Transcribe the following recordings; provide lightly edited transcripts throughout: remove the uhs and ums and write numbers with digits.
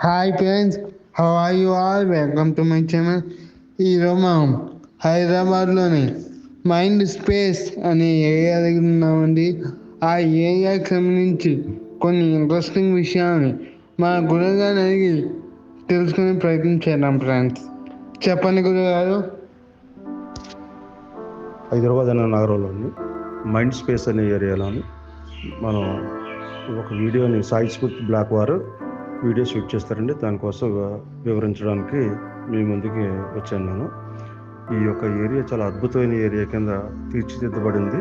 Hi friends, how are you all? Welcome to my channel. ఈరోజు మనం హైదరాబాద్లోని mind space అనే ఏరియా దగ్గర ఉన్నామండి. ఆ ఏరియాకి సంబంధించి కొన్ని ఇంట్రెస్టింగ్ విషయాలని మా గురుగారిని అడిగి తెలుసుకునే ప్రయత్నం చేద్దాం ఫ్రెండ్స్. చెప్పండి గురుగారు. హైదరాబాద్ అనే నగరంలోని మైండ్ స్పేస్ అనే ఏరియాలోని మనం ఒక వీడియోని సాయి స్ఫూర్తి బ్లాక్ వారు వీడియో షూట్ చేస్తారండి. దానికోసం వివరించడానికి మీ ముందుకి వచ్చాను నేను. ఈ యొక్క ఏరియా చాలా అద్భుతమైన ఏరియా కింద తీర్చిదిద్దబడింది.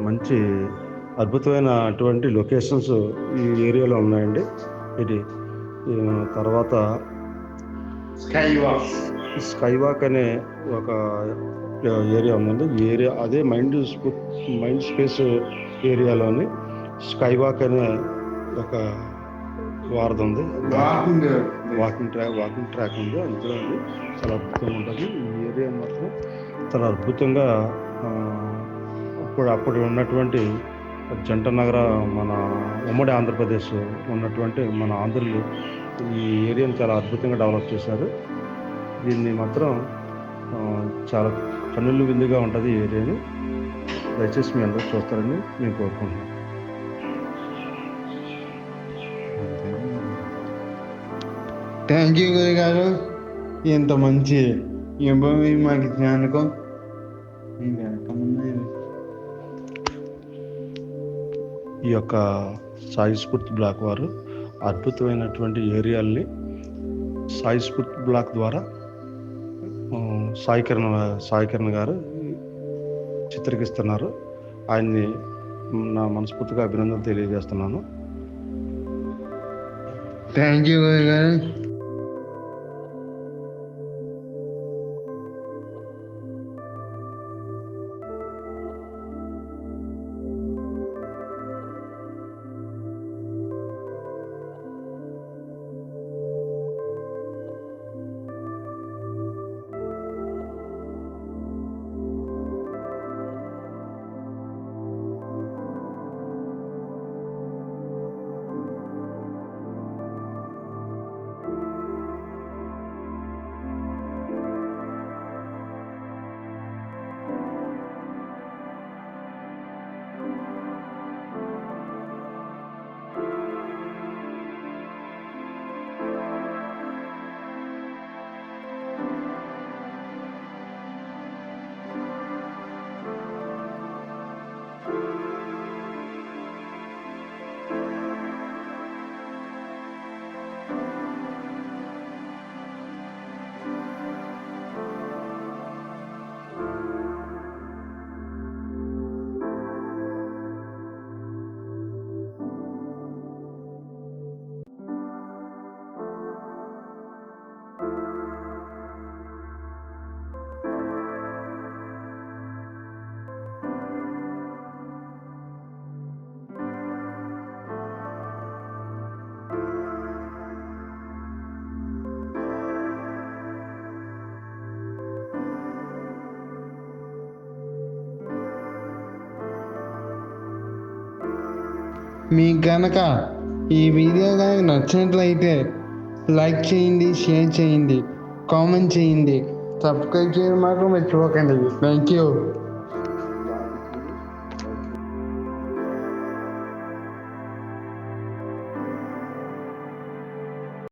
మంచి అద్భుతమైన అటువంటి లొకేషన్స్ ఈ ఏరియాలో ఉన్నాయండి. ఇది తర్వాత స్కై వాక్ అనే ఒక ఏరియా ఉందండి. ఈ ఏరియా అదే మైండ్ స్పేస్ ఏరియాలోని స్కై వాక్ అనే ఒక వారధి ఉంది. వాకింగ్ ట్రాక్ ఉంది. అందులో చాలా అద్భుతంగా ఉంటుంది. ఈ ఏరియా మాత్రం చాలా అద్భుతంగా అప్పుడు ఉన్నటువంటి జంట నగర మన ఉమ్మడి ఆంధ్రప్రదేశ్ ఉన్నటువంటి మన ఆంధ్రులు ఈ ఏరియాని చాలా అద్భుతంగా డెవలప్ చేశారు. దీన్ని మాత్రం చాలా కన్నుల విందుగా ఉంటుంది ఈ ఏరియాని. దయచేసి మీ అందరూ చూస్తారని నేను కోరుకుంటున్నాను. థ్యాంక్ యూ గురుగారు, ఎంత మంచి ఇవ్వమని మాకు ఇచ్చినందుకు. ఈ యొక్క సాయి స్ఫూర్తి బ్లాక్ వారు అద్భుతమైనటువంటి ఏరియాల్ని సాయి స్ఫూర్తి బ్లాక్ ద్వారా సాయి కిరణ్ గారు చిత్రీకరిస్తున్నారు. ఆయన్ని నా మనస్ఫూర్తిగా అభినందనలు తెలియజేస్తున్నాను. థ్యాంక్ యూ గురుగారు. మీకు కనుక ఈ వీడియో కనుక నచ్చినట్లయితే లైక్ చేయండి, షేర్ చేయండి, కామెంట్ చేయండి, సబ్స్క్రైబ్ చేయడం మాత్రం మర్చిపోకండి. Thank you.